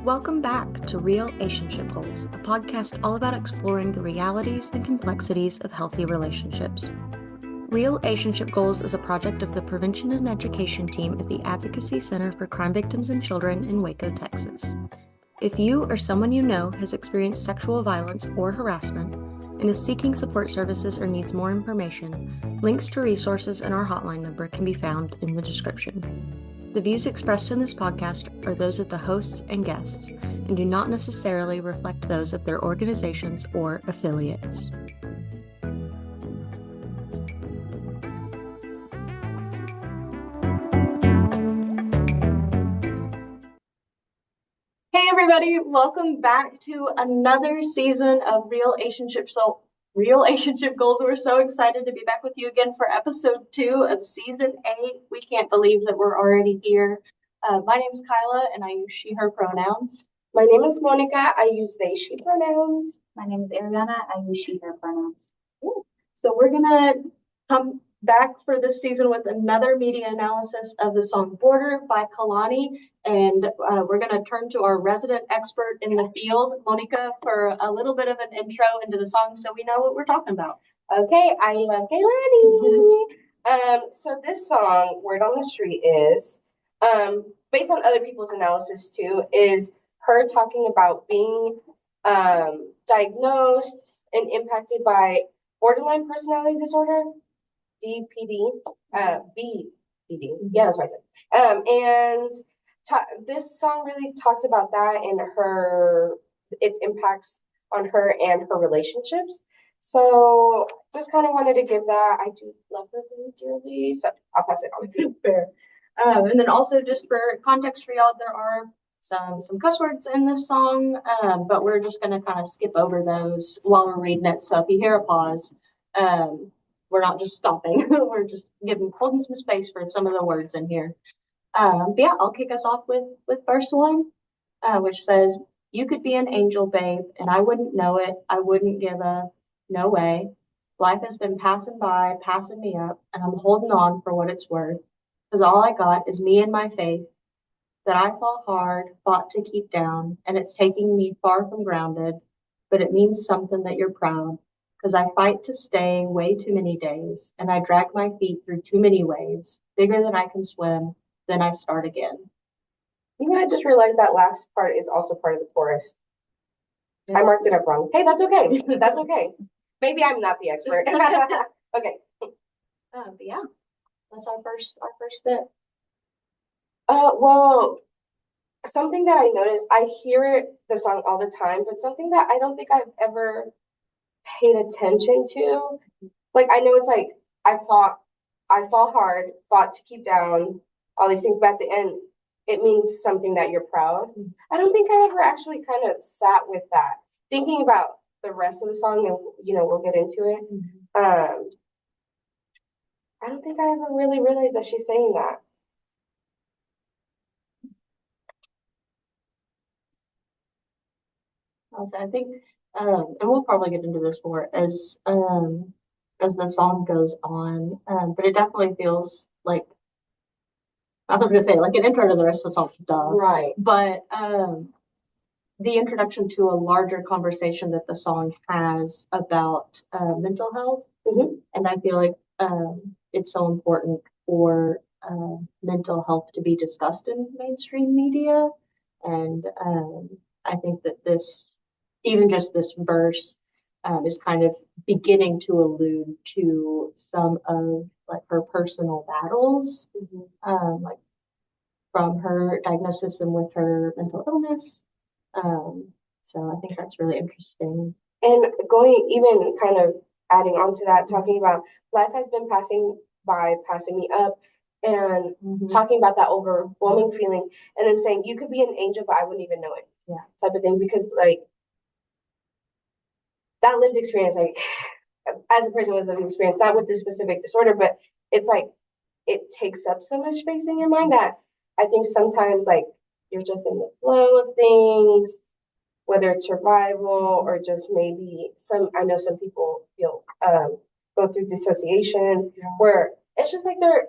Welcome back to Real-ationship Goals, a podcast all about exploring the realities and complexities of healthy relationships. Real-ationship Goals is a project of the Prevention and Education team at the Advocacy Center for Crime Victims and Children in Waco, Texas. If you or someone you know has experienced sexual violence or harassment and is seeking support services or needs more information, links to resources and our hotline number can be found in the description. The views expressed in this podcast are those of the hosts and guests and do not necessarily reflect those of their organizations or affiliates. Hey everybody, welcome back to another season of Real-ationship Goals. We're so excited to be back with you again for episode 2 of season 8. We can't believe that we're already here. My name's Kyla and I use she, her pronouns. My name is Mónica. I use they, she pronouns. My name is Ariana. I use she, her pronouns. So we're gonna come back for this season with another media analysis of the song Border by Kehlani. And we're going to turn to our resident expert in the field, Mónica, for a little bit of an intro into the song so we know what we're talking about. Okay, I love Kehlani. So this song, Word on the Street, is, based on other people's analysis too, is her talking about being diagnosed and impacted by borderline personality disorder, DPD, BPD. Yeah, that's what I said. This song really talks about that and its impacts on her and her relationships. So just kind of wanted to give that. I do love her really dearly, so I'll pass it on to you. Fair. And then also just for context for y'all, there are some cuss words in this song, but we're just going to kind of skip over those while we're reading it. So if you hear a pause, we're not just stopping. We're just holding some space for some of the words in here. But yeah, I'll kick us off with verse 1, which says, "You could be an angel, babe, and I wouldn't know it. I wouldn't give a no way. Life has been passing by, passing me up, and I'm holding on for what it's worth. Because all I got is me and my faith that I fought hard, fought to keep down, and it's taking me far from grounded. But it means something that you're proud. Because I fight to stay way too many days, and I drag my feet through too many waves, bigger than I can swim. Then I start again." You know, I just realized that last part is also part of the chorus. Yeah. I marked it up wrong. Hey, that's okay. That's okay. Maybe I'm not the expert. Okay. But yeah, that's our first bit. Well, something that I noticed, I hear the song all the time, but something that I don't think I've ever paid attention to. Like, I know it's like, I fought hard, fought to keep down, all these things, but at the end, it means something that you're proud. I don't think I ever actually kind of sat with that, thinking about the rest of the song, and we'll get into it. I don't think I ever really realized that she's saying that. Okay, I think, and we'll probably get into this more as the song goes on, but it definitely feels like, I was gonna say like an intro to the rest of the song, duh. Right. But the introduction to a larger conversation that the song has about mental health, and I feel like it's so important for mental health to be discussed in mainstream media, and I think that even just this verse is kind of beginning to allude to some of like her personal battles, like from her diagnosis and with her mental illness. So I think that's really interesting. And going even kind of adding on to that, talking about life has been passing by, passing me up, and talking about that overwhelming feeling, and then saying you could be an angel, but I wouldn't even know it. Yeah, type of thing, because like that lived experience, like as a person with lived experience, not with this specific disorder, but it's like it takes up so much space in your mind that I think sometimes like you're just in the flow of things, whether it's survival or just maybe I know some people feel go through dissociation, where it's just like they're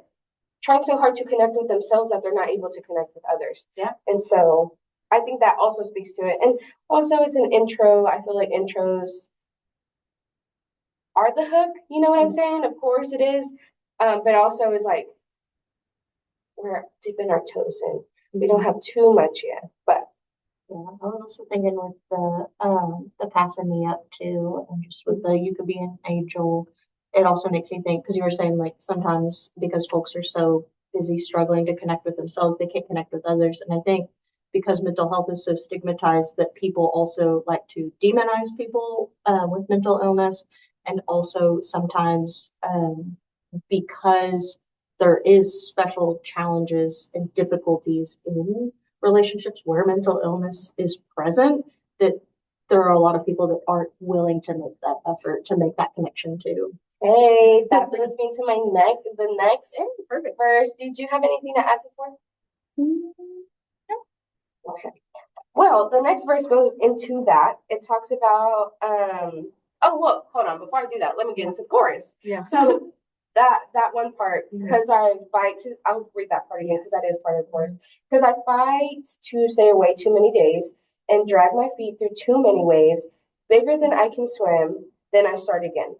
trying so hard to connect with themselves that they're not able to connect with others. Yeah. And so I think that also speaks to it. And also it's an intro. I feel like intros are the hook, you know what I'm saying? Of course it is. But also is like we're dipping our toes in. We don't have too much yet, but Yeah, I was also thinking with the passing me up too, and just with the you could be an angel. It also makes me think because you were saying like sometimes because folks are so busy struggling to connect with themselves, they can't connect with others. And I think because mental health is so stigmatized that people also like to demonize people with mental illness, and also sometimes because there is special challenges and difficulties in relationships where mental illness is present, that there are a lot of people that aren't willing to make that effort to make that connection too. hey, that brings me to the next Perfect. verse. Did you have anything to add before? No. Okay. Well, the next verse goes into that. It talks about oh well, hold on. Before I do that, let me get into the chorus. Yeah. So that one part, because I'll read that part again because that is part of the chorus. Because I fight to stay away too many days and drag my feet through too many waves, bigger than I can swim, then I start again.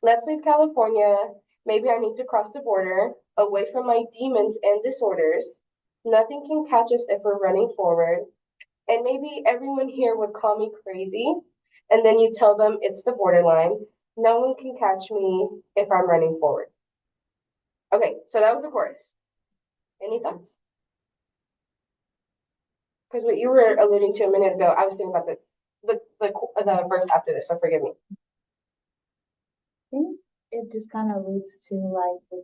Let's leave California. Maybe I need to cross the border, away from my demons and disorders. Nothing can catch us if we're running forward. And maybe everyone here would call me crazy. And then you tell them it's the borderline. No one can catch me if I'm running forward. Okay, so that was the chorus. Any thoughts? Because what you were alluding to a minute ago, I was thinking about the verse after this, so forgive me. I think it just kind of alludes to like the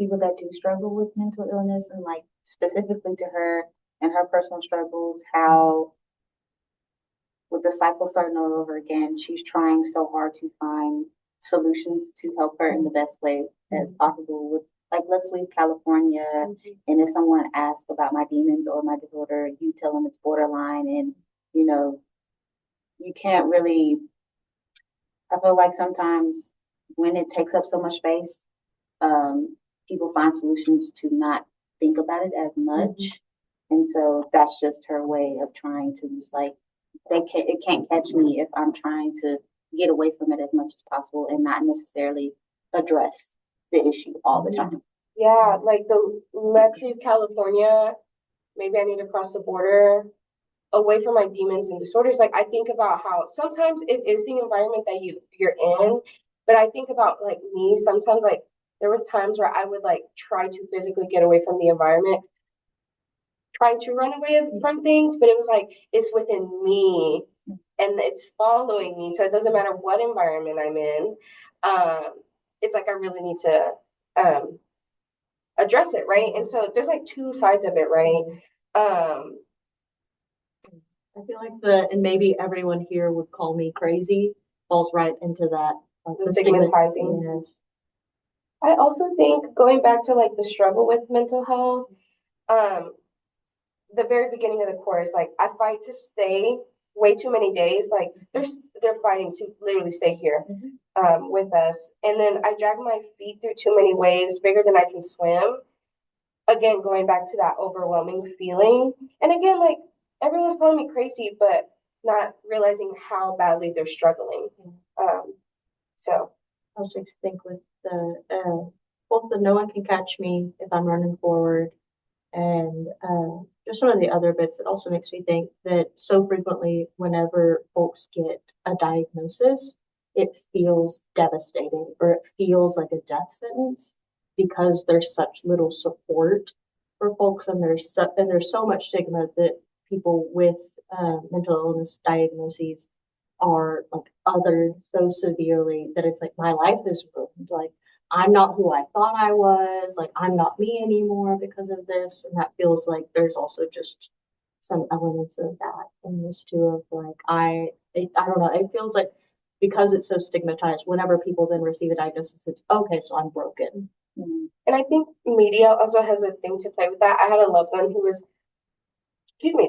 people that do struggle with mental illness and like specifically to her and her personal struggles, how with the cycle starting all over again, she's trying so hard to find solutions to help her in the best way as possible. With like, let's leave California, and if someone asks about my demons or my disorder, you tell them it's borderline, and you know, you can't really. I feel like sometimes when it takes up so much space, people find solutions to not think about it as much. And so that's just her way of trying to just like it can't catch me if I'm trying to get away from it as much as possible and not necessarily address the issue all the time. Yeah, like the let's leave California. Maybe I need to cross the border away from my demons and disorders. Like I think about how sometimes it is the environment that you're in, but I think about like me sometimes like there was times where I would like try to physically get away from the environment, trying to run away from things, but it was like it's within me and it's following me. So it doesn't matter what environment I'm in. It's like I really need to address it, right? And so there's like two sides of it, right? I feel like and maybe everyone here would call me crazy falls right into that. Like the stigmatizing. Yes. I also think going back to like the struggle with mental health, the very beginning of the chorus, like I fight to stay way too many days. Like they're fighting to literally stay here with us. And then I drag my feet through too many waves, bigger than I can swim. Again, going back to that overwhelming feeling. And again, like everyone's calling me crazy, but not realizing how badly they're struggling. So I also think with both the no one can catch me if I'm running forward and just some of the other bits, it also makes me think that so frequently whenever folks get a diagnosis, it feels devastating or it feels like a death sentence because there's such little support for folks and there's so much stigma that people with mental illness diagnoses are like othered so severely that it's like my life is ruined. Like I'm not who I thought I was. Like I'm not me anymore because of this. And that feels like there's also just some elements of that in this too. Of like I don't know. It feels like because it's so stigmatized. Whenever people then receive a diagnosis, it's okay. So I'm broken. And I think media also has a thing to play with that. I had a loved one who was,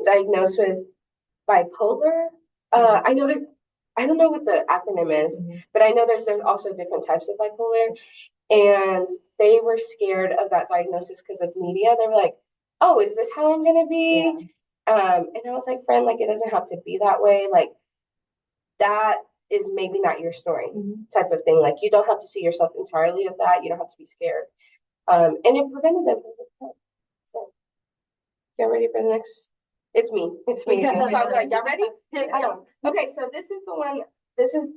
diagnosed with bipolar. I don't know what the acronym is, but I know there's also different types of bipolar. And they were scared of that diagnosis because of media. They were like, oh, is this how I'm going to be? And I was like, friend, like, it doesn't have to be that way. Like, that is maybe not your story type of thing. Like, you don't have to see yourself entirely of that. You don't have to be scared. And it prevented them from. So, get ready for the next. It's me. It's me. Yeah. So I'm like, y'all ready? Yeah. Okay, so this is the one. This is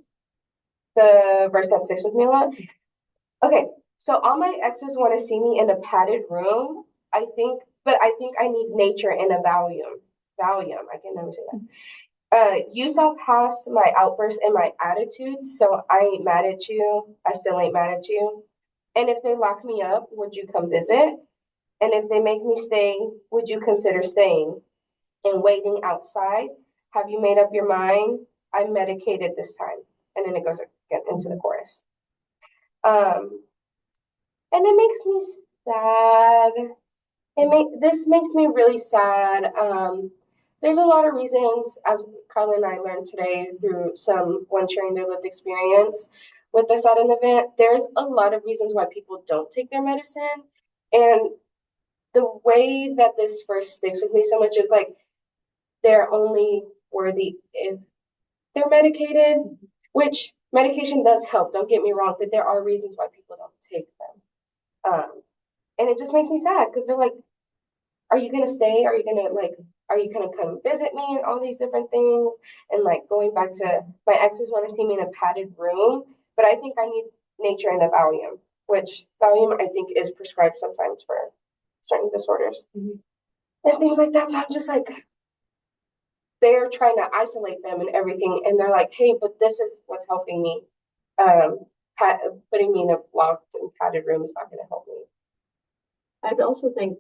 the verse that sticks with me a lot. Okay, so all my exes want to see me in a padded room. But I think I need nature and a Valium. Valium. I can never say that. You saw past my outbursts and my attitudes, so I ain't mad at you. I still ain't mad at you. And if they lock me up, would you come visit? And if they make me stay, would you consider staying? And waiting outside, have you made up your mind? I'm medicated this time. And then it goes again into the chorus. And it makes me sad. This makes me really sad. There's a lot of reasons, as Carla and I learned today through someone sharing their lived experience with the sudden event. There's a lot of reasons why people don't take their medicine, and the way that this verse sticks with me so much is like they're only worthy if they're medicated, which medication does help. Don't get me wrong, but there are reasons why people don't take them. And it just makes me sad because they're like, are you going to stay? Are you going to come visit me and all these different things? And like going back to my exes want to see me in a padded room, but I think I need nature and a Valium, which Valium I think is prescribed sometimes for certain disorders and things like that. So I'm just like, they're trying to isolate them and everything. And they're like, hey, but this is what's helping me. Putting me in a locked and padded room is not going to help me. I also think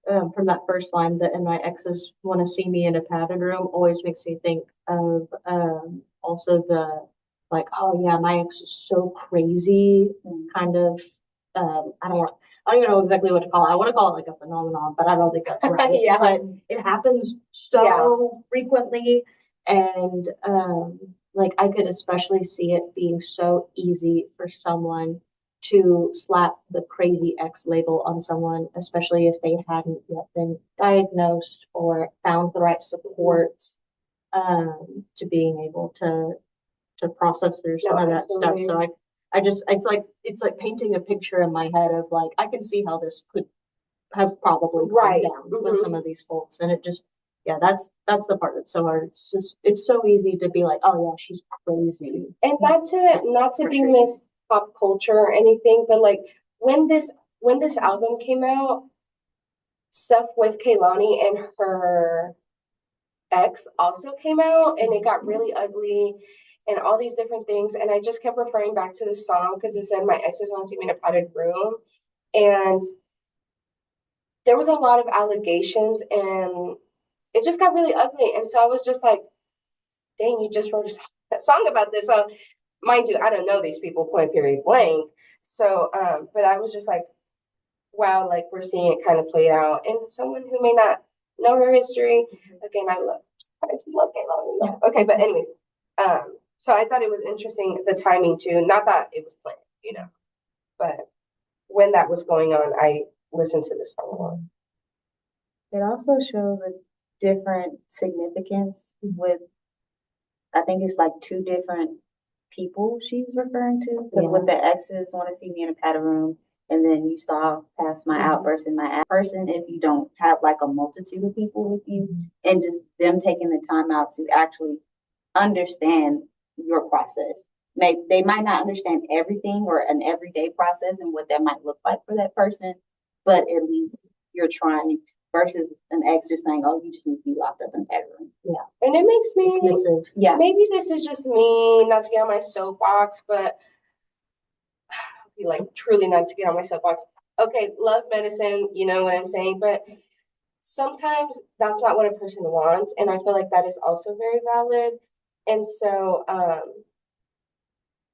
from that first line that and my exes want to see me in a padded room always makes me think of also the like, oh yeah, my ex is so crazy kind of I don't even know exactly what to call it. I want to call it like a phenomenon, but I don't think that's right. Yeah. But it happens so frequently, and like I could especially see it being so easy for someone to slap the crazy X label on someone, especially if they hadn't yet been diagnosed or found the right support to being able to process through some of that stuff. So I just it's like painting a picture in my head of like I can see how this could have probably gone down with some of these folks, and it just that's the part that's so hard. It's so easy to be like, oh yeah, she's crazy, and not to be miss pop culture or anything, but like when this album came out, stuff with Kehlani and her ex also came out, and it got really ugly and all these different things. And I just kept referring back to the song because it said my exes want to see me in a padded room, and there was a lot of allegations, and it just got really ugly. And so I was just like, dang, you just wrote a song about this. So mind you, I don't know these people point period blank. So, but I was just like, wow, like we're seeing it kind of played out. And someone who may not know her history, again, I just love Kehlani. Yeah. Okay, but anyways, so I thought it was interesting the timing too. Not that it was planned, but when that was going on, I listened to this song a lot. It also shows a different significance with, I think it's like two different people she's referring to. Because with the exes want to see me in a padded room, and then you saw past my outburst and my person, if you don't have like a multitude of people with you, and just them taking the time out to actually understand your process. They might not understand everything or an everyday process and what that might look like for that person, but at least you're trying versus an ex just saying, oh, you just need to be locked up in a bedroom. Yeah. And it makes me dismissive. Yeah. Maybe this is just me, not to get on my soapbox, but like truly not to get on my soapbox. Okay, love medicine, you know what I'm saying? But sometimes that's not what a person wants. And I feel like that is also very valid. And so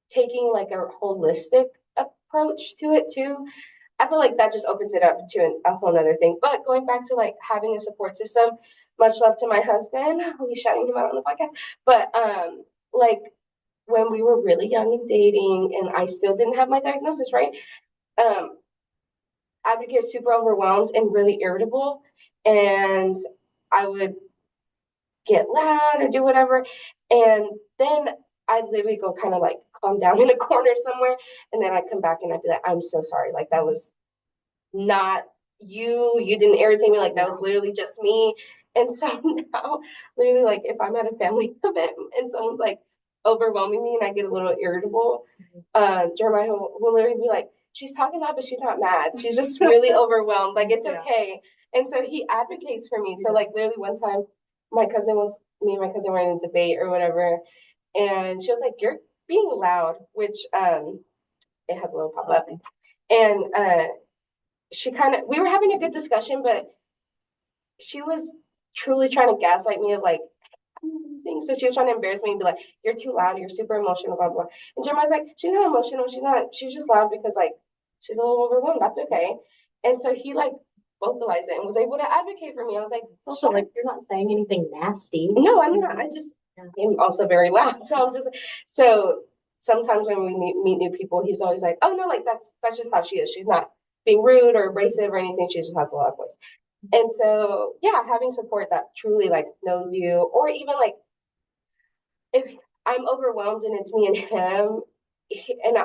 taking like a holistic approach to it too, I feel like that just opens it up to a whole nother thing. But going back to like having a support system, much love to my husband. I'll be shouting him out on the podcast. But like when we were really young and dating and I still didn't have my diagnosis, right? I would get super overwhelmed and really irritable. And I would get loud or do whatever. And then I'd literally go kind of like calm down in a corner somewhere. And then I'd come back and I'd be like, I'm so sorry. Like that was not you. You didn't irritate me. Like that was literally just me. And so now, literally, like if I'm at a family event and someone's like overwhelming me and I get a little irritable, Jeremiah will literally be like, she's talking loud, but she's not mad. She's just really overwhelmed. Like it's okay. And so he advocates for me. So like literally one time, me and my cousin were in a debate or whatever, and she was like, "You're being loud," which it has a little pop up, and we were having a good discussion, but she was truly trying to gaslight me of like, so she was trying to embarrass me and be like, "You're too loud. You're super emotional, blah, blah." And Jeremiah's like, "She's not emotional. She's just loud because like, she's a little overwhelmed. That's okay." And so he like vocalized it and was able to advocate for me. I was like, also like, you're not saying anything nasty. No, I'm not. I just am also very loud. So I'm just, so sometimes when we meet new people, he's always like, "Oh no, like that's just how she is. She's not being rude or abrasive or anything. She just has a loud voice." And so, yeah, having support that truly like knows you, or even like if I'm overwhelmed and it's me and him, and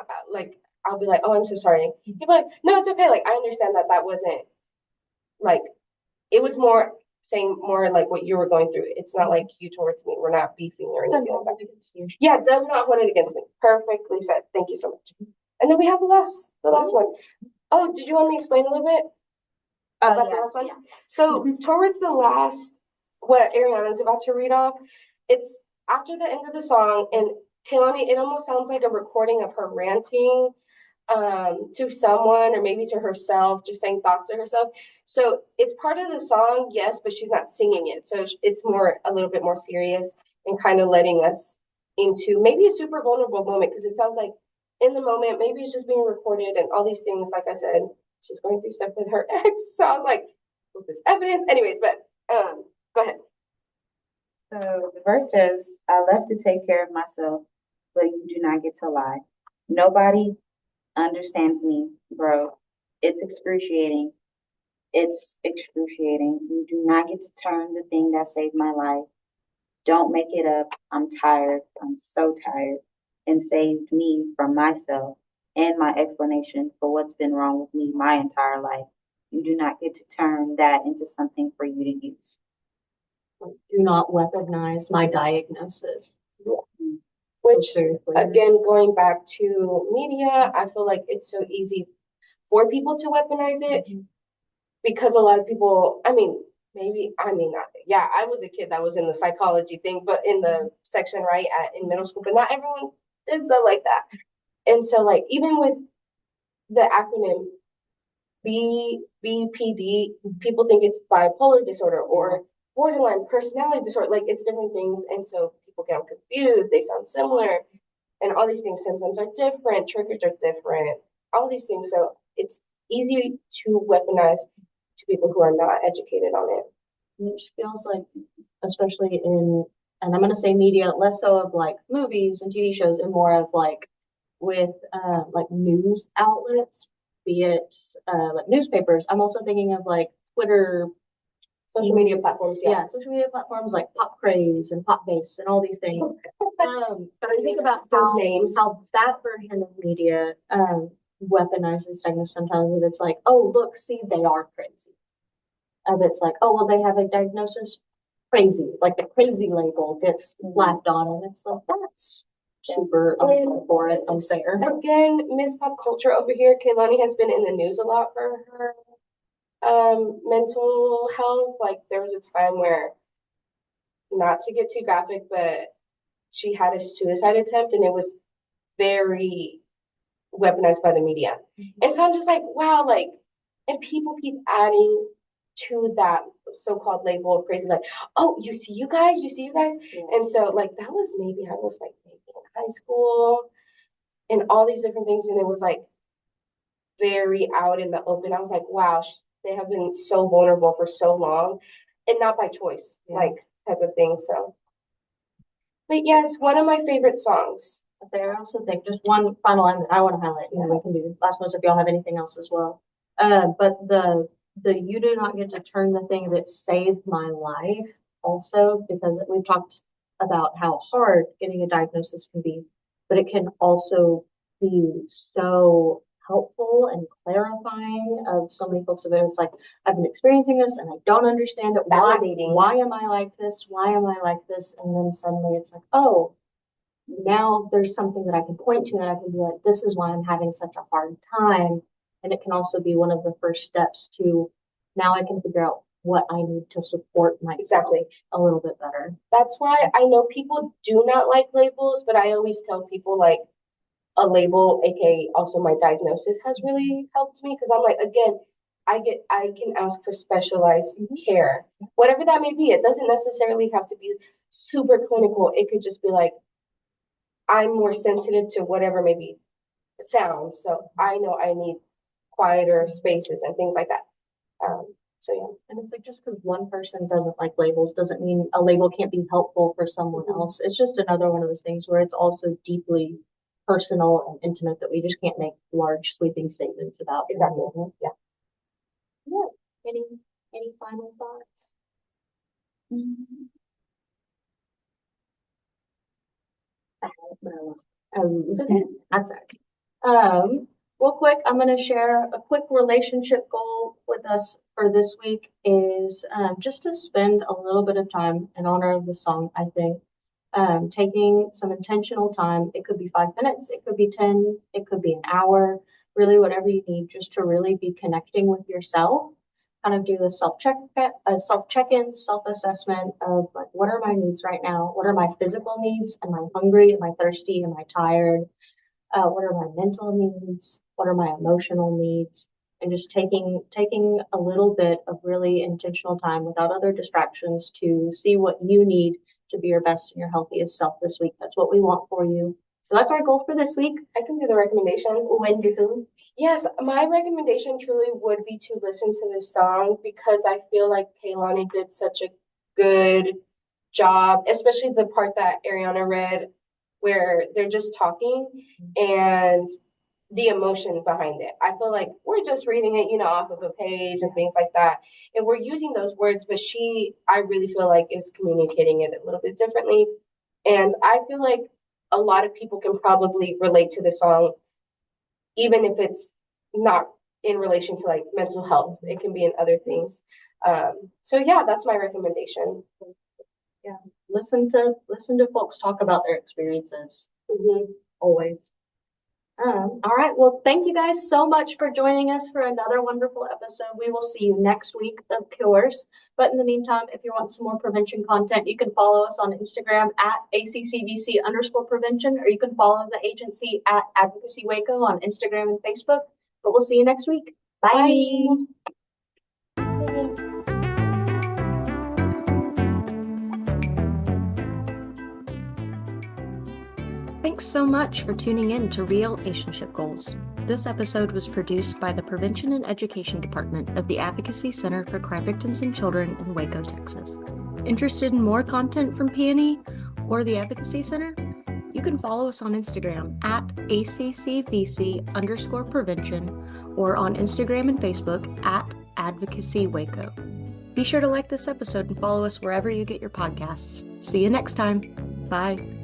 I'll be like, "Oh, I'm so sorry." He'd be like, "No, it's okay. Like I understand that wasn't like it was more saying more like what you were going through. It's not like you towards me. We're not beefing or anything like that." Yeah, it does not hold it against me. Perfectly said. Thank you so much. And then we have the last one. Oh, did you want me to explain a little bit? About the last one? Yeah. So towards the last, what Ariana's about to read off, it's after the end of the song, and Kehlani, it almost sounds like a recording of her ranting to someone or maybe to herself, just saying thoughts to herself. So it's part of the song, yes, but she's not singing it. So it's more a little bit more serious and kind of letting us into maybe a super vulnerable moment, because it sounds like in the moment, maybe it's just being recorded and all these things. Like I said, she's going through stuff with her ex. So I was like, was this evidence? Anyways, but go ahead. So the verse says, "I love to take care of myself, but you do not get to lie. Nobody understands me, bro. It's excruciating. It's excruciating. You do not get to turn the thing that saved my life. Don't make it up. I'm tired. I'm so tired. And saved me from myself and my explanation for what's been wrong with me my entire life. You do not get to turn that into something for you to use." Do not weaponize my diagnosis. Which, again, going back to media, I feel like it's so easy for people to weaponize it because a lot of people, I was a kid that was in the psychology thing, but in the section, right, in middle school, but not everyone did stuff like that. And so, like, even with the acronym BPD, people think it's bipolar disorder or borderline personality disorder. Like, it's different things. And so people get confused. They sound similar. And all these things, symptoms are different, triggers are different, all these things. So it's easy to weaponize to people who are not educated on it. Which feels like, especially and I'm going to say media, less so of like movies and TV shows and more of like with like news outlets, be it like newspapers. I'm also thinking of like Twitter, social media platforms. Yeah, social media platforms like Pop Craze and Pop Base and all these things. But I think about those names, how that version of media weaponizes diagnosis sometimes. And it's like, "Oh, look, see, they are crazy." It's like, "Oh, well, they have a diagnosis crazy." Like the crazy label gets slapped on, and it's like, that's super unfair. Again, Miss Pop Culture over here, Kehlani has been in the news a lot for her mental health. Like there was a time where, not to get too graphic, but she had a suicide attempt and it was very weaponized by the media. And so I'm just like, wow, like, and people keep adding to that so-called label of crazy, like, "Oh, you see you guys. And so like that was maybe I was like maybe in high school and all these different things, and it was like very out in the open. I was like, wow, they have been so vulnerable for so long and not by choice, like type of thing. So, but yes, one of my favorite songs. I also think just one final line that I want to highlight, and then we can do last ones if y'all have anything else as well. But the "you do not get to turn the thing that saved my life" also, because we've talked about how hard getting a diagnosis can be, but it can also be so helpful and clarifying of so many folks. It's like, I've been experiencing this and I don't understand it. Validating. Why am I like this? Why am I like this? And then suddenly it's like, oh, now there's something that I can point to and I can be like, this is why I'm having such a hard time. And it can also be one of the first steps to, now I can figure out what I need to support myself a little bit better. That's why I know people do not like labels, but I always tell people like a label, aka also my diagnosis, has really helped me, because I'm like, again, I can ask for specialized care, whatever that may be. It doesn't necessarily have to be super clinical. It could just be like, I'm more sensitive to whatever maybe sounds, so I know I need quieter spaces and things like that. So yeah. And it's like, just because one person doesn't like labels doesn't mean a label can't be helpful for someone else. It's just another one of those things where it's also deeply personal and intimate that we just can't make large sweeping statements about. Exactly. Yeah. Yeah. Any final thoughts? That's okay. Real quick, I'm going to share a quick relationship goal with us for this week is just to spend a little bit of time in honor of the song, I think, taking some intentional time. It could be 5 minutes, it could be 10, it could be an hour, really whatever you need, just to really be connecting with yourself, kind of do a self-check-in, self-assessment of like, what are my needs right now? What are my physical needs? Am I hungry? Am I thirsty? Am I tired? What are my mental needs? What are my emotional needs? And just taking a little bit of really intentional time without other distractions to see what you need to be your best and your healthiest self this week. That's what we want for you. So that's our goal for this week. I can do the recommendation. Wonderful. Yes, my recommendation truly would be to listen to this song, because I feel like Kehlani did such a good job, especially the part that Ariana read where they're just talking and the emotion behind it. I feel like we're just reading it, off of a page and things like that. And we're using those words, but I really feel like is communicating it a little bit differently. And I feel like a lot of people can probably relate to the song, even if it's not in relation to like mental health. It can be in other things. So yeah, that's my recommendation. Yeah, listen to folks talk about their experiences. Always. All right. Well, thank you guys so much for joining us for another wonderful episode. We will see you next week, of course. But in the meantime, if you want some more prevention content, you can follow us on Instagram at ACCVC_prevention, or you can follow the agency at Advocacy Waco on Instagram and Facebook. But we'll see you next week. Bye. Thanks so much for tuning in to Real-ationship Goals. This episode was produced by the Prevention and Education Department of the Advocacy Center for Crime Victims and Children in Waco, Texas. Interested in more content from P&E or the Advocacy Center? You can follow us on Instagram at ACCVC_prevention or on Instagram and Facebook at Advocacy Waco. Be sure to like this episode and follow us wherever you get your podcasts. See you next time. Bye.